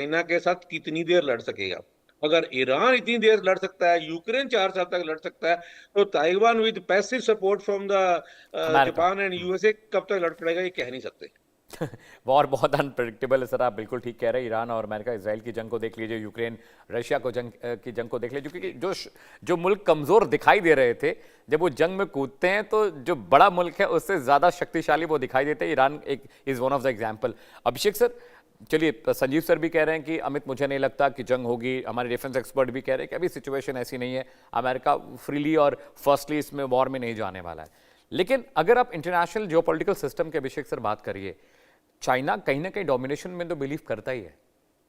China के साथ कितनी देर लड़ सकेगा। अगर ईरान इतनी देर लड़ सकता है, यूक्रेन 4 साल तक लड़ सकता है, तो Taiwan with passive support from the America. Japan and USA कब तक लड़ पड़ेगा, ये कह नहीं सकते। वॉर बहुत अनप्रडिक्टेबल है सर, आप बिल्कुल ठीक कह रहे हैं। ईरान और अमेरिका इसराइल की जंग को देख लीजिए, यूक्रेन रशिया को की जंग को देख लीजिए, क्योंकि जो मुल्क कमज़ोर दिखाई दे रहे थे, जब वो जंग में कूदते हैं तो जो बड़ा मुल्क है उससे ज़्यादा शक्तिशाली वो दिखाई देते हैं। ईरान एक is one of the example. Abhishek sir, चलिए, संजीव सर भी कह रहे हैं कि अमित मुझे नहीं लगता कि जंग होगी, हमारे डिफेंस एक्सपर्ट भी कह रहे हैं कि अभी सिचुएशन ऐसी नहीं है, अमेरिका फ्रीली और फर्स्टली इसमें वॉर में नहीं जाने वाला है। लेकिन अगर आप इंटरनेशनल जियोपॉलिटिकल सिस्टम के अभिषेक सर बात करिए, चाइना कहीं ना कहीं डोमिनेशन में तो बिलीव करता ही है,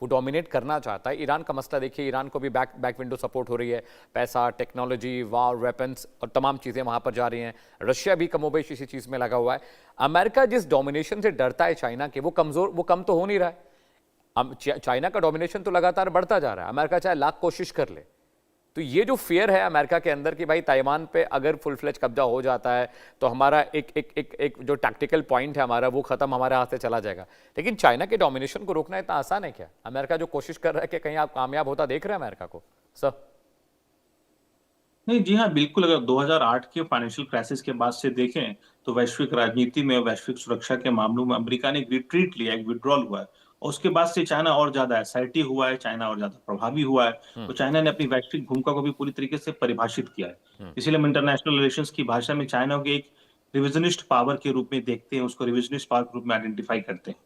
वो डोमिनेट करना चाहता है। ईरान का मसला देखिए, ईरान को भी बैक विंडो सपोर्ट हो रही है, पैसा, टेक्नोलॉजी, वार, वेपन्स और तमाम चीज़ें वहाँ पर जा रही हैं। रशिया भी कमोबेश इसी चीज़ में लगा हुआ है। अमेरिका जिस डोमिनेशन से डरता है चाइना के, वो कम तो हो नहीं रहा है। चाइना का डोमिनेशन तो लगातार बढ़ता जा रहा है, अमेरिका चाहे लाख कोशिश कर ले। तो ये जो फियर है अमेरिका के अंदर कि भाई ताइवान पे अगर फुल फ्लेज कब्जा हो जाता है तो हमारा एक जो टैक्टिकल पॉइंट है हमारा, वो खत्म, हमारे हाथ से चला जाएगा। लेकिन चाइना के डोमिनेशन को रोकना इतना आसान है क्या? अमेरिका जो कोशिश कर रहा है कि कहीं आप कामयाब होता देख रहे हैं अमेरिका को सर? नहीं, जी हाँ, बिल्कुल। अगर 2008 के फाइनेंशियल क्राइसिस के बाद से देखें तो वैश्विक राजनीति में, वैश्विक सुरक्षा के मामलों में अमेरिका ने एक रिट्रीट लिया, एक विड्रॉल हुआ है। और उसके बाद से चाइना और ज्यादा असर्टिव हुआ है, चाइना और ज्यादा प्रभावी हुआ है। हम्म। तो चाइना ने अपनी वैश्विक भूमिका को भी पूरी तरीके से परिभाषित किया है। हम्म। इसीलिए हम इंटरनेशनल रिलेशंस की भाषा में चाइना को एक रिविजनिस्ट पावर के रूप में देखते हैं, उसको रिविजनिस्ट पावर के रूप में आइडेंटिफाई करते हैं।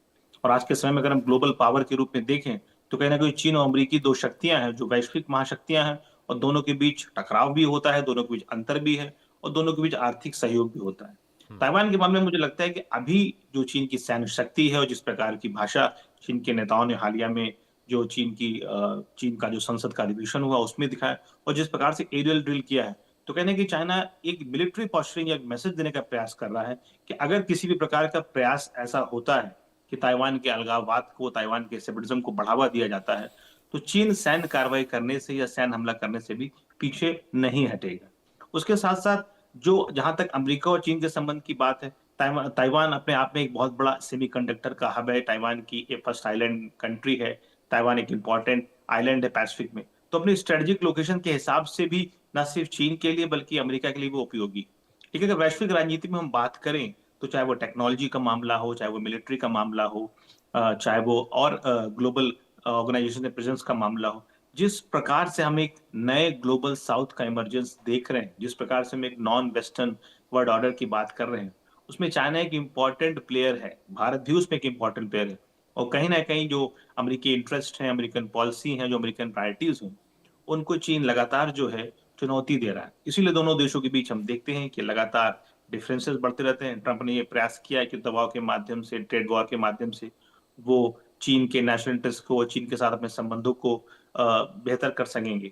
और आज के समय में अगर हम ग्लोबल पावर के रूप में देखें तो कहीं ना कहीं चीन और अमेरिकी दो शक्तियां हैं जो वैश्विक महाशक्तियां हैं। और दोनों के बीच टकराव भी होता है, दोनों के बीच अंतर भी है, और दोनों के बीच आर्थिक सहयोग भी होता है। ताइवान के मामले में मुझे लगता है कि अभी जो चीन की सैन्य शक्ति है और जिस प्रकार की भाषा चीन के नेताओं ने हालिया में जो चीन का जो संसद का अधिवेशन हुआ उसमें दिखाया, और जिस प्रकार से एरियल ड्रिल किया है, तो कहने की चाइना एक मिलिट्री पोस्चरिंग या एक मैसेज देने का प्रयास कर रहा है कि अगर किसी भी प्रकार का प्रयास ऐसा होता है कि ताइवान के अलगाववाद को, ताइवान के सेपरेटिज्म को बढ़ावा दिया जाता है, तो चीन सैन्य कार्रवाई करने से या सैन्य हमला करने से भी पीछे नहीं हटेगा। उसके साथ साथ जो जहां तक अमेरिका और चीन के संबंध की बात है, ताइवान अपने आप में एक बहुत बड़ा सेमीकंडक्टर का हब है। ताइवान की एक फर्स्ट आइलैंड कंट्री है। ताइवान एक इंपॉर्टेंट आइलैंड है पैसिफिक में। तो अपनी स्ट्रेटेजिक लोकेशन के हिसाब से भी न सिर्फ चीन के लिए बल्कि अमेरिका के लिए भी उपयोगी। लेकिन अगर वैश्विक राजनीति में हम बात करें तो चाहे वो टेक्नोलॉजी का मामला हो, चाहे वो मिलिट्री का मामला हो, चाहे वो और ग्लोबल ऑर्गेनाइजेशन के प्रेजेंस का मामला हो, जिस प्रकार से हम एक नए ग्लोबल साउथ का इमरजेंस देख रहे हैं, जिस प्रकार से हम एक नॉन वेस्टर्न वर्ल्ड ऑर्डर की बात कर रहे हैं, उसमें चाइना एक इम्पॉर्टेंट प्लेयर है, भारत भी उसमें एक इम्पॉर्टेंट प्लेयर है। और कहीं ना कहीं जो अमेरिकी इंटरेस्ट है, अमेरिकन पॉलिसी है, जो अमेरिकन प्रायोरिटीज हैं, उनको चीन लगातार जो है चुनौती दे रहा है। इसीलिए दोनों देशों के बीच हम देखते हैं कि लगातार डिफरेंसेस बढ़ते रहते हैं। ट्रंप ने ये प्रयास किया है कि दबाव के माध्यम से, ट्रेड वॉर के माध्यम से वो चीन के नेशनल इंटरेस्ट को, चीन के साथ अपने संबंधों को बेहतर कर सकेंगे।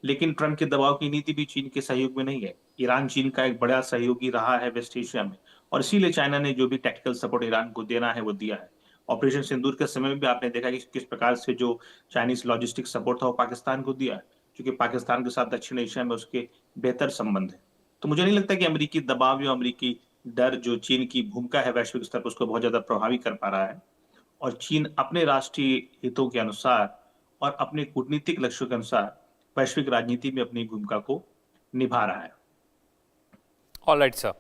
लेकिन ट्रंप के दबाव की नीति भी चीन के सहयोग में नहीं है। ईरान चीन का एक बड़ा सहयोगी रहा है वेस्ट एशिया में, और इसीलिए चाइना ने जो भी टेक्निकल सपोर्ट ईरान को देना है वो दिया है। ऑपरेशन सिंदूर के समय में भी आपने देखा कि किस प्रकार से जो चाइनीज लॉजिस्टिक सपोर्ट था वो पाकिस्तान को दिया है, क्योंकि पाकिस्तान के साथ दक्षिण एशिया में उसके बेहतर संबंध है। तो मुझे नहीं लगता कि अमेरिकी दबाव या अमेरिकी डर जो चीन की भूमिका है वैश्विक स्तर पर उसको बहुत ज्यादा प्रभावी कर पा रहा है। और चीन अपने राष्ट्रीय हितों के अनुसार और अपने कूटनीतिक लक्ष्यों के अनुसार वैश्विक राजनीति में अपनी भूमिका को निभा रहा है। ऑलराइट सर,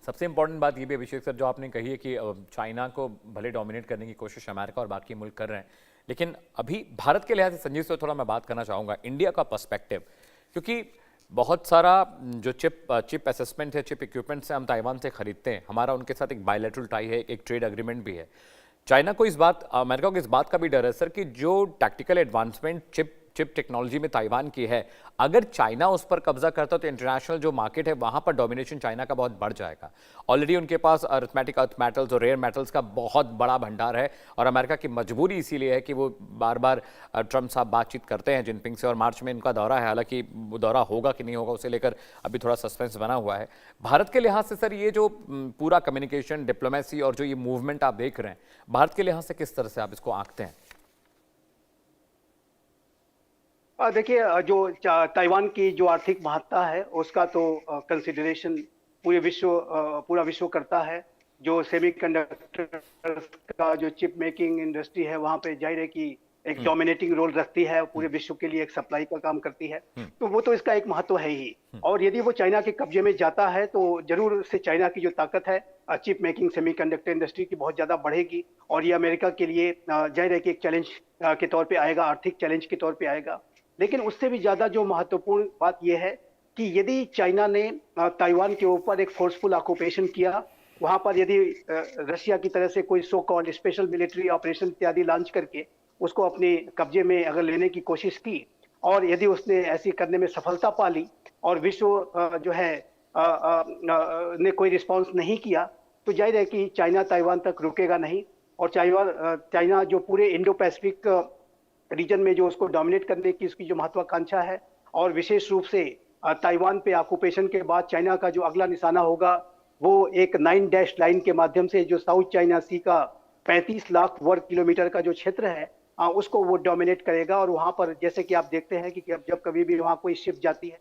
सबसे इंपॉर्टेंट बात ये भी अभिषेक सर जो आपने कही है कि चाइना को भले डोमिनेट करने की कोशिश अमेरिका और बाकी मुल्क कर रहे हैं, लेकिन अभी भारत के लिहाज से संजीव से थोड़ा मैं बात करना चाहूँगा इंडिया का पर्सपेक्टिव, क्योंकि बहुत सारा जो चिप असेसमेंट है, चिप इक्विपमेंट से हम ताइवान से खरीदते हैं, हमारा उनके साथ एक बायलैटरल टाई है, एक ट्रेड एग्रीमेंट भी है। चाइना को इस बात, अमेरिका को इस बात का भी डर है सर कि जो टैक्टिकल एडवांसमेंट चिप टेक्नोलॉजी में ताइवान की है, अगर चाइना उस पर कब्जा करता तो इंटरनेशनल जो मार्केट है वहां पर डोमिनेशन चाइना का बहुत बढ़ जाएगा। ऑलरेडी उनके पास अर्थमेटिक अर्थ मेटल्स और रेयर मेटल्स का बहुत बड़ा भंडार है, और अमेरिका की मजबूरी इसीलिए है कि वो बार बार ट्रंप साहब बातचीत करते हैं जिनपिंग से, और मार्च में इनका दौरा है, हालांकि वो दौरा होगा कि नहीं होगा उसे लेकर अभी थोड़ा सस्पेंस बना हुआ है। भारत के लिहाज से सर ये जो पूरा कम्युनिकेशन, डिप्लोमेसी और जो ये मूवमेंट आप देख रहे हैं, भारत के लिहाज से किस तरह से आप इसको आंकते हैं? देखिए, जो ताइवान की जो आर्थिक महत्ता है उसका तो कंसिडरेशन पूरा विश्व करता है। जो सेमीकंडक्टर्स का जो चिप मेकिंग इंडस्ट्री है वहां पे जाहिर है कि एक डोमिनेटिंग रोल रखती है, पूरे विश्व के लिए एक सप्लाई का काम करती है। तो वो तो इसका एक महत्व है ही। और यदि वो चाइना के कब्जे में जाता है तो जरूर से चाइना की जो ताकत है चिप मेकिंग सेमीकंडक्टर इंडस्ट्री की बहुत ज्यादा बढ़ेगी, और ये अमेरिका के लिए जाहिर है कि एक चैलेंज के तौर पे आएगा, आर्थिक चैलेंज के तौर पे आएगा। लेकिन उससे भी ज्यादा जो महत्वपूर्ण बात यह है कि यदि चाइना ने ताइवान के ऊपर एक फोर्सफुल ऑक्यूपेशन किया, वहां पर यदि रशिया की तरह से कोई so called special military operation इत्यादि लॉन्च करके उसको अपने कब्जे में अगर लेने की कोशिश की, और यदि उसने ऐसी करने में सफलता पा ली और विश्व जो है ने कोई रिस्पांस नहीं किया, तो जाहिर है कि चाइना ताइवान तक रुकेगा नहीं। और चाइना जो पूरे इंडो पैसिफिक रीजन में जो उसको डोमिनेट करने की उसकी जो महत्वाकांक्षा है, और विशेष रूप से ताइवान पे ऑक्यूपेशन के बाद चाइना का जो अगला निशाना होगा वो एक 9 डैश लाइन के माध्यम से जो साउथ चाइना सी का 35 लाख वर्ग किलोमीटर का जो क्षेत्र है उसको वो डोमिनेट करेगा। और वहां पर जैसे कि आप देखते हैं कि जब कभी भी वहां कोई शिप जाती है।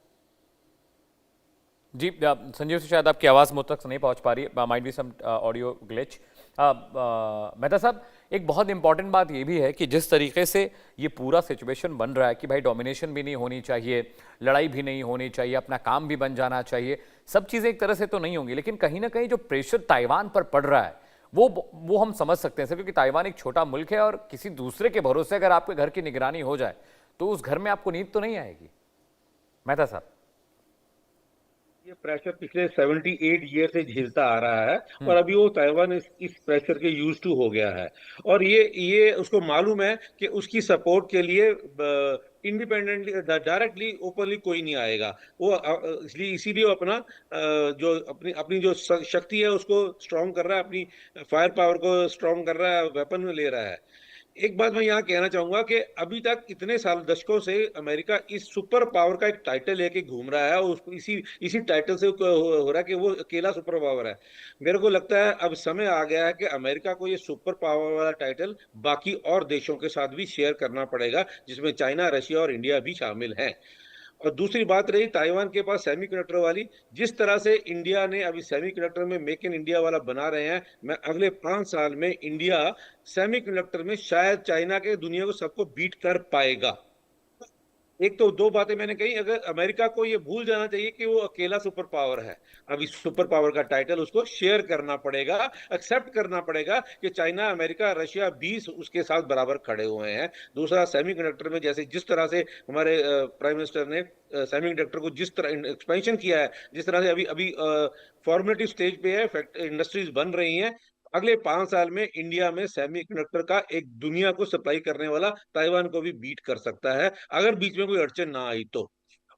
जी संजीव से शायद आपकी आवाज़ मुझ तक नहीं पहुंच पा रही है, might be some audio glitch. Mehta साहब, एक बहुत इंपॉर्टेंट बात ये भी है कि जिस तरीके से ये पूरा सिचुएशन बन रहा है कि भाई डोमिनेशन भी नहीं होनी चाहिए, लड़ाई भी नहीं होनी चाहिए, अपना काम भी बन जाना चाहिए, सब चीज़ें एक तरह से तो नहीं होंगी, लेकिन कहीं ना कहीं जो प्रेशर ताइवान पर पड़ रहा है वो हम समझ सकते हैं सर, क्योंकि ताइवान एक छोटा मुल्क है और किसी दूसरे के भरोसे अगर आपके घर की निगरानी हो जाए तो उस घर में आपको नींद तो नहीं आएगी। मेहता साहब, ये प्रेशर पिछले 78 ईयर से झेलता आ रहा है, और अभी वो ताइवान इस प्रेशर के यूज टू हो गया है, और ये उसको मालूम है कि उसकी सपोर्ट के लिए इंडिपेंडेंटली डायरेक्टली ओपनली कोई नहीं आएगा। वो इसीलिए वो अपना जो अपनी जो शक्ति है उसको स्ट्रॉन्ग कर रहा है, अपनी फायर पावर को स्ट्रॉन्ग कर रहा है, वेपन में ले रहा है। एक बात मैं यहाँ कहना चाहूंगा कि अभी तक इतने साल दशकों से अमेरिका इस सुपर पावर का एक टाइटल लेके घूम रहा है, और उसको इसी टाइटल से हो रहा है कि वो अकेला सुपर पावर है। मेरे को लगता है अब समय आ गया है कि अमेरिका को ये सुपर पावर वाला टाइटल बाकी और देशों के साथ भी शेयर करना पड़ेगा, जिसमें चाइना, रशिया और इंडिया भी शामिल हैं। और दूसरी बात रही ताइवान के पास सेमीकंडक्टर वाली, जिस तरह से इंडिया ने अभी सेमीकंडक्टर में मेक इन इंडिया वाला बना रहे हैं, मैं अगले 5 साल में इंडिया सेमीकंडक्टर में शायद चाइना के दुनिया को सबको बीट कर पाएगा। एक तो दो बातें मैंने कही, अगर अमेरिका को ये भूल जाना चाहिए कि वो अकेला सुपर पावर है, अभी सुपर पावर का टाइटल उसको शेयर करना पड़ेगा, एक्सेप्ट करना पड़ेगा कि चाइना, अमेरिका, रशिया 20 उसके साथ बराबर खड़े हुए हैं। दूसरा, सेमीकंडक्टर में जैसे जिस तरह से हमारे प्राइम मिनिस्टर ने सेमीकंडक्टर को जिस तरह एक्सपेंशन किया है, जिस तरह से अभी अभी फॉर्मेटिव स्टेज पे है, इंडस्ट्रीज बन रही हैं, अगले 5 साल में इंडिया में सेमीकंडक्टर का एक दुनिया को सप्लाई करने वाला ताइवान को भी बीट कर सकता है, अगर बीच में कोई अड़चन ना आई तो।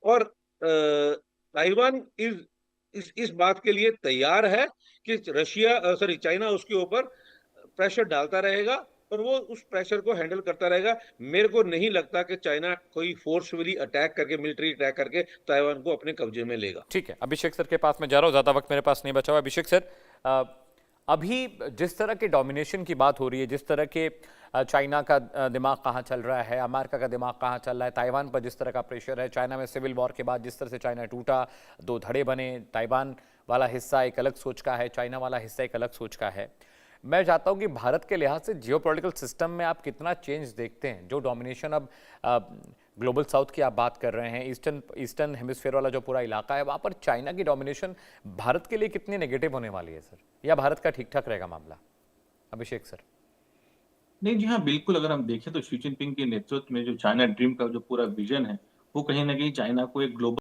और ताइवान इस बात के लिए तैयार है कि चाइना उसके ऊपर प्रेशर डालता रहेगा, और वो उस प्रेशर को हैंडल करता रहेगा। मेरे को नहीं लगता कि चाइना कोई फोर्सफुली अटैक करके, मिलिट्री अटैक करके ताइवान को अपने कब्जे में लेगा। ठीक है, अभिषेक सर के पास मैं जा रहा हूँ, ज़्यादा वक्त मेरे पास नहीं बचा हुआ। अभिषेक सर, अभी जिस तरह के डोमिनेशन की बात हो रही है, जिस तरह के चाइना का दिमाग कहाँ चल रहा है, अमेरिका का दिमाग कहाँ चल रहा है, ताइवान पर जिस तरह का प्रेशर है, चाइना में सिविल वॉर के बाद जिस तरह से चाइना टूटा, 2 धड़े बने, ताइवान वाला हिस्सा एक अलग सोच का है, चाइना वाला हिस्सा एक अलग सोच का है, मैं चाहता हूं कि भारत के लिहाज से जियोपॉलिटिकल सिस्टम में आप कितना चेंज देखते हैं? जो डोमिनेशन अब ग्लोबल साउथ की आप बात कर रहे हैं, ईस्टर्न हेमिस्फीयर वाला जो पूरा इलाका है, वहाँ पर चाइना की डोमिनेशन भारत के लिए कितनी नेगेटिव होने वाली है सर, या भारत का ठीक ठाक रहेगा मामला? अभिषेक सर। नहीं जी हाँ, बिल्कुल। अगर हम देखें तो शी जिनपिंग के नेतृत्व में जो चाइना ड्रीम का जो पूरा विजन है, वो कहीं ना कहीं चाइना को एक ग्लोबल